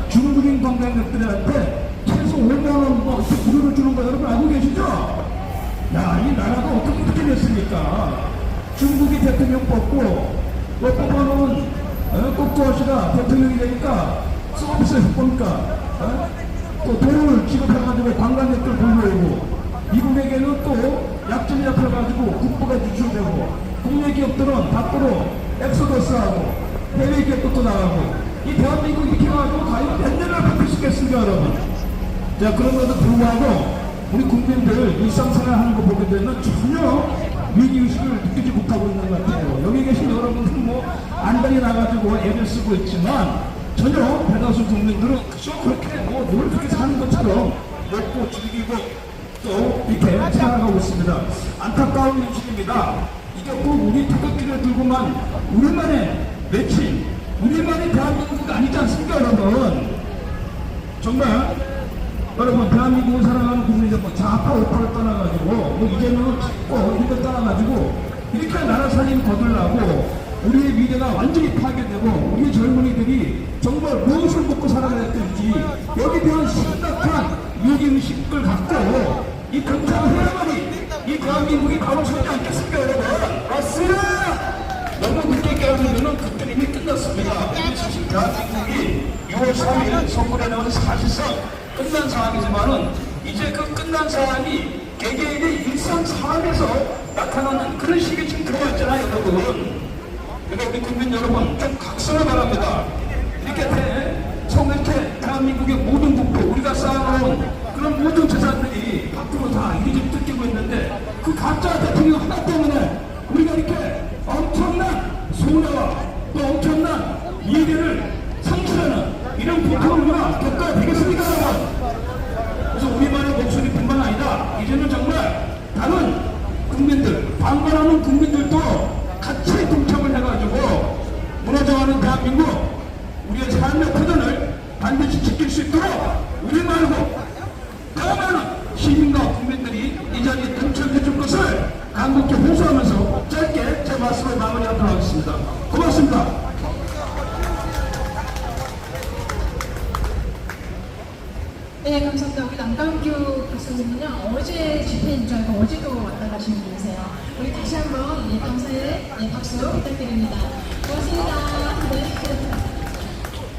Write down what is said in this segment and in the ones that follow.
중국인 관광객들한테 최소 5만원 뭐 무료로 주는 거 여러분 알고 계시죠? 야, 이 나라가 어떻게 그렇게 됐습니까? 중국이 대통령 뽑고 뭐 뽑아놓은 꼭두아씨가 대통령이 되니까 서비스 보니까 또 돈을 지급해가지고 관광객들 불러오고 미국에게는 또 약점이 잡혀가지고 국부가 유출되고 국내 기업들은 밖으로 엑소더스하고 해외 기업도 또 나가고 이 대한민국 이렇게 해가지고 과연 몇 년을 버틸 수 있겠습니까 여러분? 자, 그럼에도 불구하고 우리 국민들 일상생활 하는 거 보게 되면 전혀 위기의식을 느끼지 못하고 있는 것 같아요. 여기 계신 여러분들은 뭐 안달이 나가지고 애를 쓰고 있지만 전혀 대다수 국민들은 그렇게 뭐 늘 그렇게 사는 것처럼 먹고 즐기고 또 이렇게 살아가고 있습니다. 안타까운 현실입니다. 이게 꼭 우리 태극기를 들고만 우리만의 매칭, 우리만의 대한민국 아니지 않습니까 여러분? 정말 여러분 대한민국을 사랑하는 국민들 뭐 좌파 우파를 떠나가지고 뭐 이재명을 찍고 이런 걸 떠나가지고 이렇게 나라 살림 거들라고 우리의 미래가 완전히 파괴되고 우리 젊은이들이 정말 무엇을 먹고 살아야 될지 여기에 대한 심각한 위기의식을 갖고 이 경찰을 해야만이 이 대한민국이 바로 서지 않겠습니까 여러분? 맞습니다! 너무 늦게 깨어지면 그때 이미 끝났습니다. 사실 대한민국이 6월 3일 선거에 나오는 사실상 끝난 상황이지만은 이제 그 끝난 상황이 개개인의 일상 삶에서 나타나는 그런 시기에 지금 들어와 있잖아요 여러분. 그러니까 우리 국민 여러분 좀 각성을 바랍니다. 이렇게 성이렇게 대한민국의 모든 국토 우리가 쌓아놓은 그런 모든 재산들이 밖으로 다 이리저리 뜯기고 있는데 그 가짜 대통령 하나 때문에 우리가 이렇게 엄청난 손해와 또 엄청난 이해를 상실하는 이런 고통을 우리가 겪어야 되겠습니까 여러분? 그래서 우리만의 목소리뿐만 아니라 이제는 정말 다른 국민들 반발하는 국민들도 같이 동참을 해가지고 무너져가는 대한민국 우리의 삶의 터전을 반드시 지킬 수 있도록 우리 말고 더 많은 시민과 국민들이 이 자리에 동참해 줄 것을 간곡히 호소하면서 짧게 제 말씀을 마무리하도록 하겠습니다. 고맙습니다. 네, 감사합니다. 우리 남강규 교수님은요, 어제 집회인 줄 알고 어제도 왔다 가시는 분이세요. 우리 다시 한번 감사의 박수 부탁드립니다. 고맙습니다.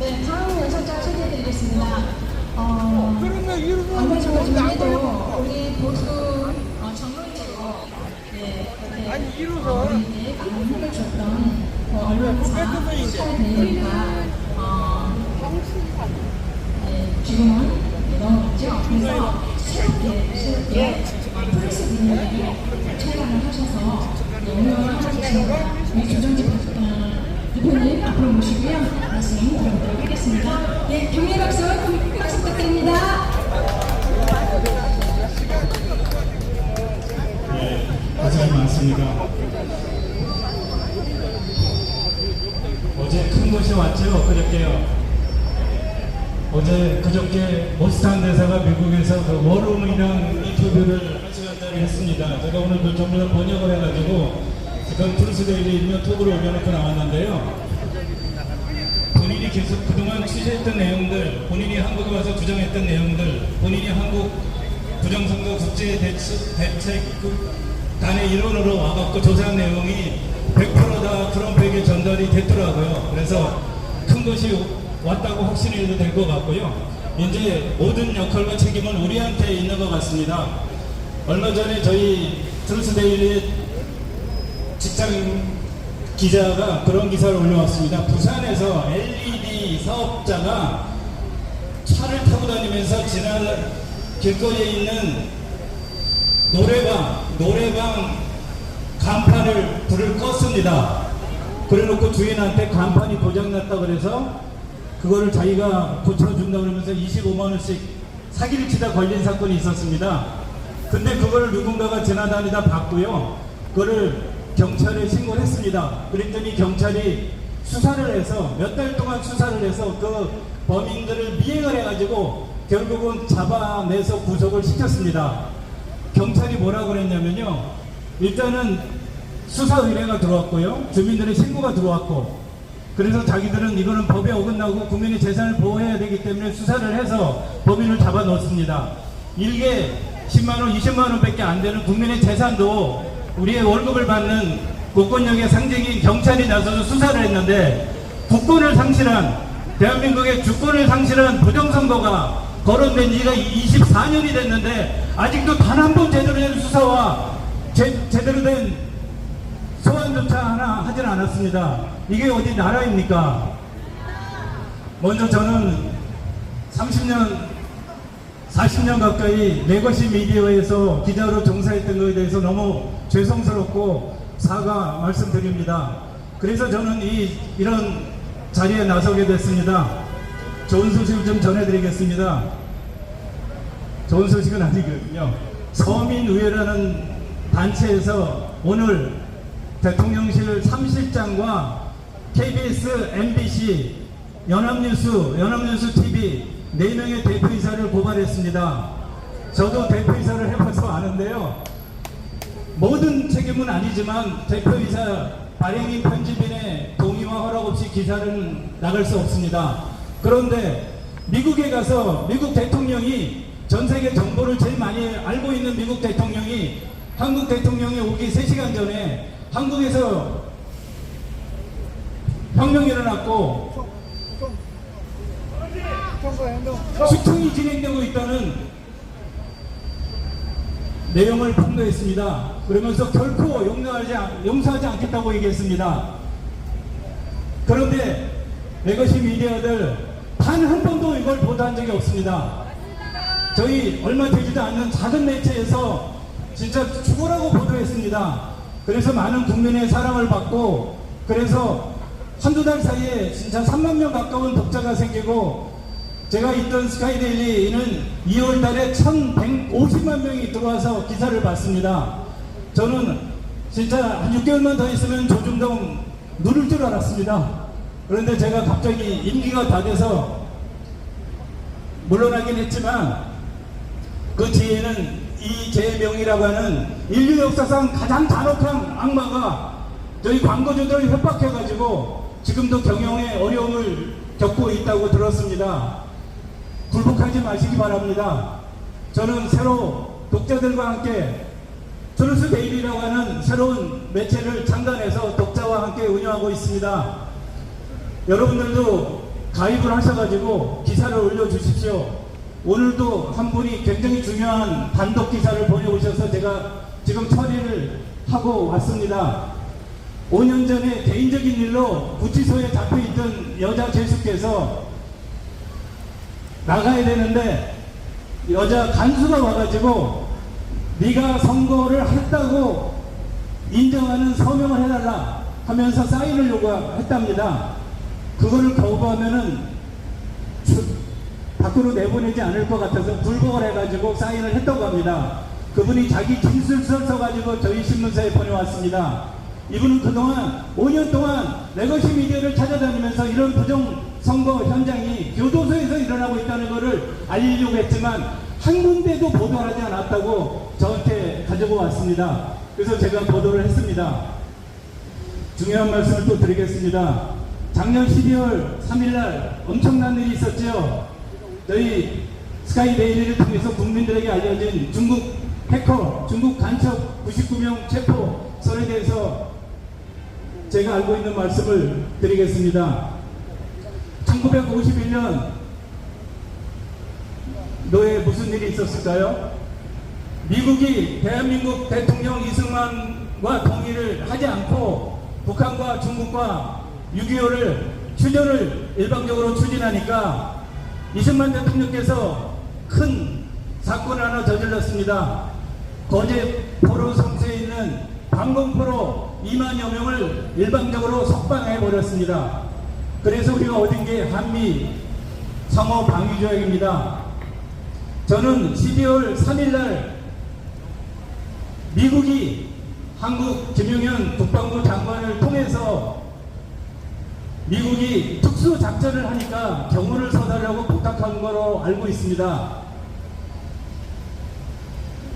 네, 다음 연설자 소개해드리겠습니다. 얼마 전에도 우리 보수 전문지로 우리에게 많은 힘을 줬던 언론사 시찰대회가 지금은 넘어갔죠. 그래서 새롭게 프레스분들이 촬영을 하셔서 운영하셨습니다. 우리 조정지 대표님 앞으로 모시고요. 말씀 들어보도록 하겠습니다. 네, 격려 박수 부탁드립니다. 네, 고생이 많습니다. 어제 큰 것이 왔죠, 그저께요. 어제 그저께 모스탄 대사가 미국에서 그 워룸이랑 인터뷰를 한 시간짜리 했습니다. 제가 오늘 그 전부 다 번역을 해가지고 지금 트루스데일리면 톡으로 올려놓고 나왔는데요. 본인이 계속 그동안 취재했던 내용들, 본인이 한국에 와서 주장했던 내용들, 본인이 한국 부정선거 국제대책단의 일원으로 와갖고 조사한 내용이 100%다 트럼프에게 전달이 됐더라고요. 그래서 큰 것이 왔다고 확신해도 될 것 같고요. 이제 모든 역할과 책임은 우리한테 있는 것 같습니다. 얼마 전에 저희 트루스데일리의 직장 기자가 그런 기사를 올려왔습니다. 부산에서 LED 사업자가 차를 타고 다니면서 길거리에 있는 노래방 간판을 불을 껐습니다. 그래놓고 주인한테 간판이 고장났다 그래서 그거를 자기가 고쳐준다 그러면서 25만원씩 사기를 치다 걸린 사건이 있었습니다. 근데 그거를 누군가가 지나다니다 봤고요. 그거를 경찰에 신고를 했습니다. 그랬더니 경찰이 수사를 해서 몇 달 동안 수사를 해서 그 범인들을 미행을 해가지고 결국은 잡아내서 구속을 시켰습니다. 경찰이 뭐라고 그랬냐면요. 일단은 수사 의뢰가 들어왔고요. 주민들의 신고가 들어왔고 그래서 자기들은 이거는 법에 어긋나고 국민의 재산을 보호해야 되기 때문에 수사를 해서 범인을 잡아 놓습니다. 일개 10만원, 20만원 밖에 안 되는 국민의 재산도 우리의 월급을 받는 국권력의 상징인 경찰이 나서서 수사를 했는데 국권을 상실한, 대한민국의 주권을 상실한 부정선거가 거론된 지가 24년이 됐는데 아직도 단 한 번 제대로 된 수사와 제대로 된 소환조차 하나 하진 않았습니다. 이게 어디 나라입니까? 먼저 저는 30년, 40년 가까이 레거시 미디어에서 기자로 종사했던 것에 대해서 너무 죄송스럽고 사과 말씀드립니다. 그래서 저는 이런 자리에 나서게 됐습니다. 좋은 소식을 좀 전해드리겠습니다. 좋은 소식은 아니거든요. 서민의회라는 단체에서 오늘 대통령실 3실장과 KBS, MBC, 연합뉴스 TV 4명의 대표이사를 고발했습니다. 저도 대표이사를 해봐서 아는데요. 모든 책임은 아니지만 대표이사 발행인 편집인의 동의와 허락 없이 기사는 나갈 수 없습니다. 그런데 미국에 가서 미국 대통령이, 전 세계 정보를 제일 많이 알고 있는 미국 대통령이 한국 대통령이 오기 3시간 전에 한국에서 혁명이 일어났고 수청이 진행되고 있다는 내용을 폭로했습니다. 그러면서 결코 용서하지 않겠다고 얘기했습니다. 그런데 레거시 미디어들 단 한 번도 이걸 보도한 적이 없습니다. 저희 얼마 되지도 않는 작은 매체에서 진짜 죽으라고 보도했습니다. 그래서 많은 국민의 사랑을 받고, 그래서 한두 달 사이에 진짜 3만 명 가까운 독자가 생기고, 제가 있던 스카이데일리는 2월 달에 1150만 명이 들어와서 기사를 봤습니다. 저는 진짜 한 6개월만 더 있으면 조중동 누를 줄 알았습니다. 그런데 제가 갑자기 임기가 다 돼서 물러나긴 했지만 그 뒤에는 이재명이라고 하는 인류 역사상 가장 잔혹한 악마가 저희 광고주들을 협박해가지고 지금도 경영에 어려움을 겪고 있다고 들었습니다. 굴복하지 마시기 바랍니다. 저는 새로 독자들과 함께 트루스 데일리라고 하는 새로운 매체를 창단해서 독자와 함께 운영하고 있습니다. 여러분들도 가입을 하셔가지고 기사를 올려주십시오. 오늘도 한 분이 굉장히 중요한 단독 기사를 보내오셔서 제가 지금 처리를 하고 왔습니다. 5년 전에 개인적인 일로 구치소에 잡혀있던 여자 죄수께서 나가야 되는데 여자 간수가 와가지고 네가 선거를 했다고 인정하는 서명을 해달라 하면서 사인을 요구했답니다. 그거를 거부하면은 밖으로 내보내지 않을 것 같아서 불복을 해가지고 사인을 했다고 합니다. 그분이 자기 진술서를 써가지고 저희 신문사에 보내왔습니다. 이분은 그동안 5년 동안 레거시 미디어를 찾아다니면서 이런 부정선거 현장이 교도소에서 일어나고 있다는 것을 알리려고 했지만 한 군데도 보도하지 않았다고 저한테 가지고 왔습니다. 그래서 제가 보도를 했습니다. 중요한 말씀을 또 드리겠습니다. 작년 12월 3일날 엄청난 일이 있었죠. 저희 스카이데일리를 통해서 국민들에게 알려진 중국 해커, 중국 간첩 99명 체포설에 대해서 제가 알고 있는 말씀을 드리겠습니다. 1951년 노에 무슨 일이 있었을까요? 미국이 대한민국 대통령 이승만과 동의를 하지 않고 북한과 중국과 6.25를 휴전을 일방적으로 추진하니까 이승만 대통령께서 큰 사건 하나 저질렀습니다. 거제 포로 성수에 있는 방공포로 2만여 명을 일방적으로 석방해 버렸습니다. 그래서 우리가 얻은 게 한미 상호 방위 조약입니다. 저는 12월 3일날 미국이 한국 김용현 국방부 장관을 통해서 미국이 특수작전을 하니까 경호를 서달라고 부탁한 거로 알고 있습니다.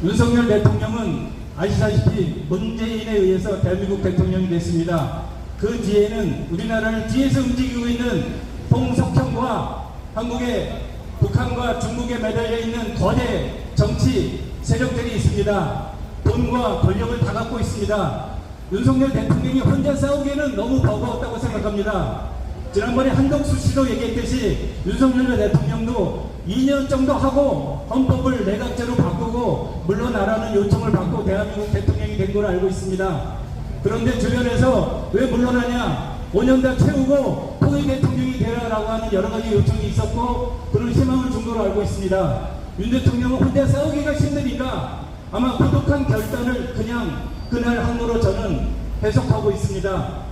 윤석열 대통령은 아시다시피 문재인에 의해서 대한민국 대통령이 됐습니다. 그 뒤에는 우리나라를 뒤에서 움직이고 있는 홍석현과 한국의 북한과 중국에 매달려 있는 거대 정치 세력들이 있습니다. 돈과 권력을 다 갖고 있습니다. 윤석열 대통령이 혼자 싸우기에는 너무 버거웠다고 생각합니다. 지난번에 한덕수 씨도 얘기했듯이 윤석열 대통령도 2년 정도 하고 헌법을 내각제로 바꾸고 물러나라는 요청을 받고 대한민국 대통령이 된 걸로 알고 있습니다. 그런데 주변에서 왜 물러나냐, 5년 다 채우고 통일 대통령이 되라라고 하는 여러 가지 요청이 있었고 그런 희망을 준 걸로 알고 있습니다. 윤 대통령은 혼자 싸우기가 힘드니까 아마 고독한 결단을 그냥 그날 한 거로 저는 해석하고 있습니다.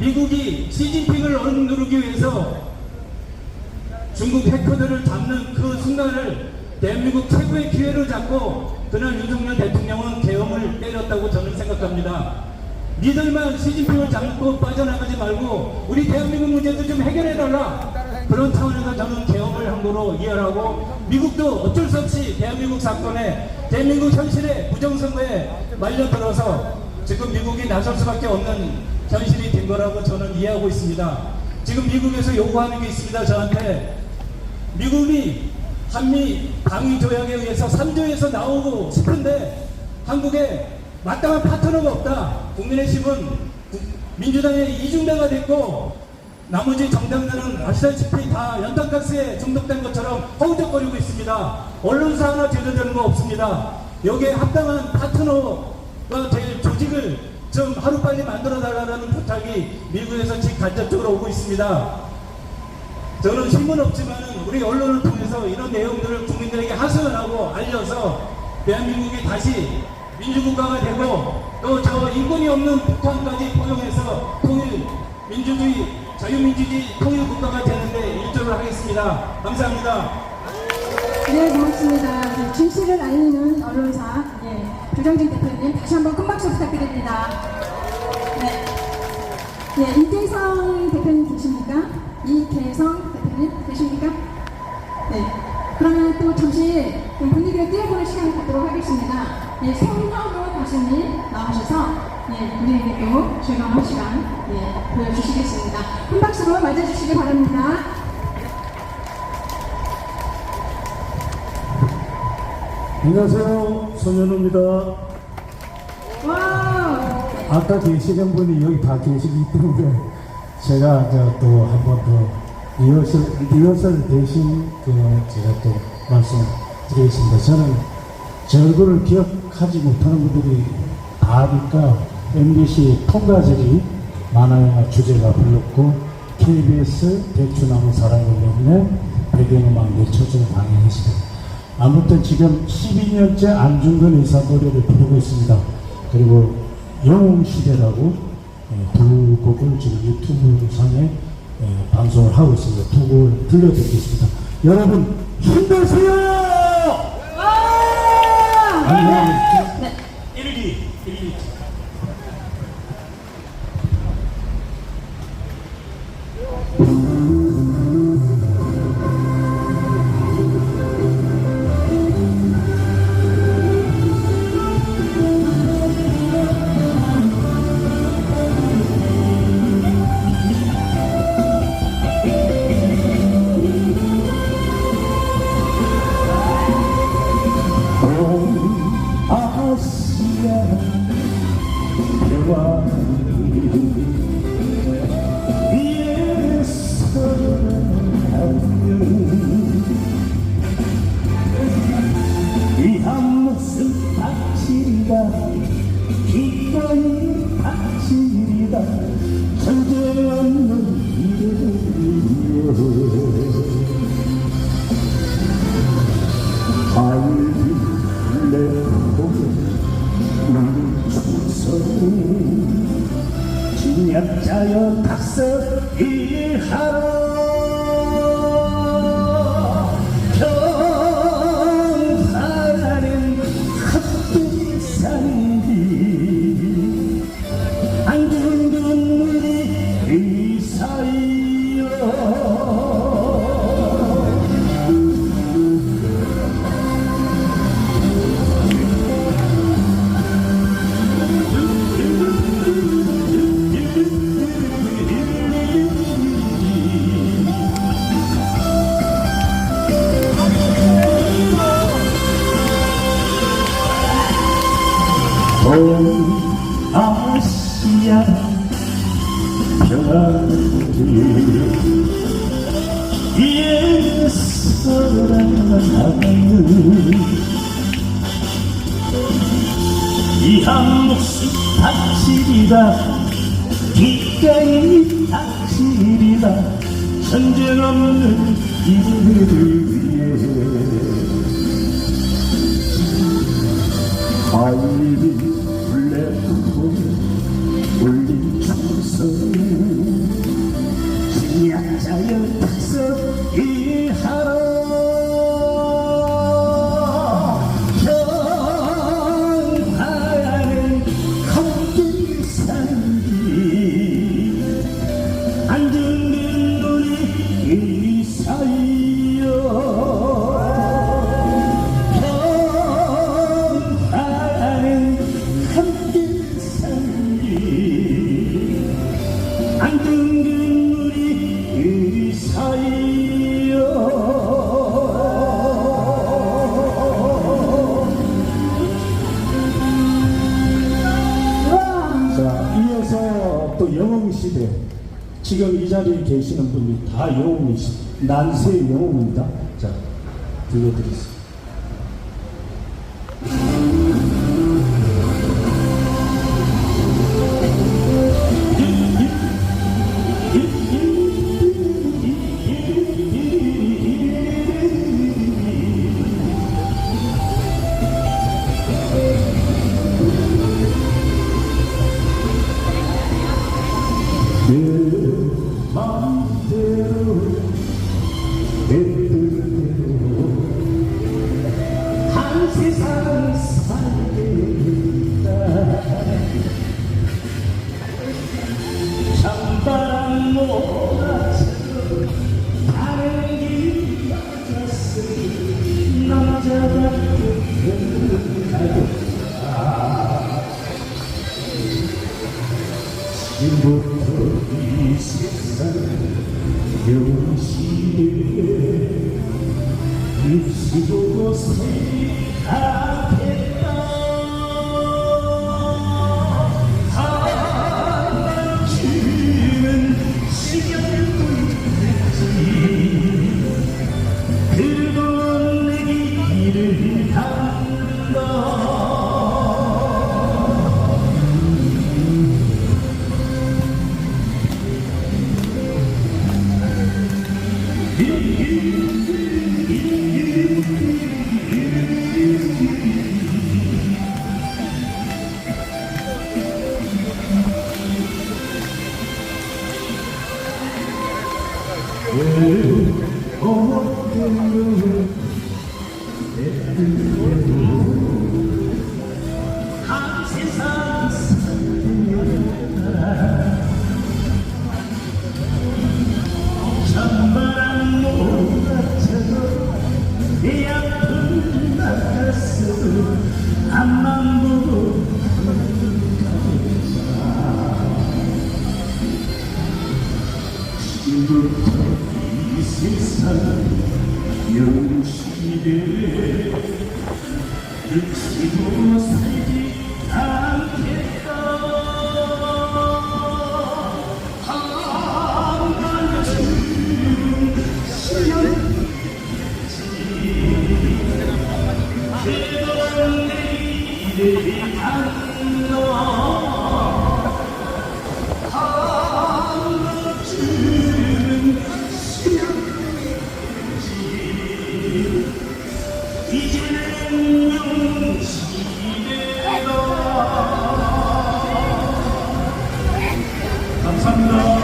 미국이 시진핑을 억누르기 위해서 중국 해커들을 잡는 그 순간을 대한민국 최고의 기회로 잡고 그날 윤석열 대통령은 계엄을 때렸다고 저는 생각합니다. 니들만 시진핑을 잡고 빠져나가지 말고 우리 대한민국 문제도 좀 해결해달라. 그런 차원에서 저는 계엄을 한 거로 이해하고 미국도 어쩔 수 없이 대한민국 사건에 대한민국 현실에 부정선거에 말려들어서 지금 미국이 나설 수밖에 없는 현실이 된 거라고 저는 이해하고 있습니다. 지금 미국에서 요구하는 게 있습니다. 저한테 미국이 한미 방위 조약에 의해서 3조에서 나오고 싶은데 한국에 마땅한 파트너가 없다. 국민의힘은 민주당의 이중대가 됐고 나머지 정당들은 아시다시피 다 연탄가스에 중독된 것처럼 허우적거리고 있습니다. 언론사 하나 제대되는 거 없습니다. 여기에 합당한 파트너가 될 조직을 좀 하루빨리 만들어달라는 부탁이 미국에서 직간접적으로 오고 있습니다. 저는 힘은 없지만 우리 언론을 통해서 이런 내용들을 국민들에게 하소연하고 알려서 대한민국이 다시 민주국가가 되고 또 저 인권이 없는 북한까지 포용해서 통일 민주주의 자유민주주의 통일국가가 되는데 일조를 하겠습니다. 감사합니다. 네, 고맙습니다. 네, 진실을 알리는 언론사 조정진 대표님 다시 한번 큰 박수 부탁드립니다. 네, 네, 이태성 대표님 계십니까? 이태성 대표님 계십니까? 네. 그러면 또 잠시 분위기를 띄워보는 시간을 갖도록 하겠습니다. 네, 성현우 교수님 나오셔서 우리에게 또 즐거운 시간 보여주시겠습니다. 큰 박수로 맞아주시기 바랍니다. 안녕하세요. 손현우입니다. 와. 아까 계시는 분이 여기 다 계시기 때문에 제가 또 한 번 더 리허설 대신 제가 또 말씀드리겠습니다. 저는 제 얼굴을 기억하지 못하는 분들이 다니까 MBC 통가제리 만화영화 주제가 불렀고 KBS 대추나무 사랑을 때문에 배경음악 내쳐주는 방향이십니다. 아무튼 지금 12년째 안중근 의사 노래를 부르고 있습니다. 그리고 영웅시대라고 두 곡을 지금 유튜브 상에 방송을 하고 있습니다. 두 곡을 들려드리겠습니다. 여러분 힘내세요! 네. 1기 이 한 모습 바치리다 기꺼이 바치리다 절대 없는 이름이여 하늘 내보면 나는 충성 진약자여 닥서 일하라 동아시아 평화를 위해서라는 이 한 몫이 닥치리라 기꺼이 닥치리라 전쟁 없는 이들을 위해 하늘이 블랙홀 울린 총성 진약자여 tak서이하라 평화는 함께 살기 안 죽는 우리 이사여 안 둥근 우리 사이여. 자, 이어서 또 영웅시대 지금 이 자리에 계시는 분이 다 영웅이십니다. 난세의 영웅입니다. 자, 들려드리겠습니다. 내 마음대로 내 뜻대로 한 세상 살겠다. 찬바람 몰아쳐 가는 길 맞았으니 남자가 가겠다. 지금부터 이 세상 영시에 눈치 보고 생각했다. 한밤중은 시간을 보냈지. 그건 내 길을 간다. 한 세상 찬바람 몰아쳐도 내 앞을 나갔어도 앞만 보고 지금부터 이 세상 영시대 눈치 보고 살지 않겠다. 한밤중 시련지 그건 내 길을 간다. 한밤중 이제는 영시대다. 감사합니다.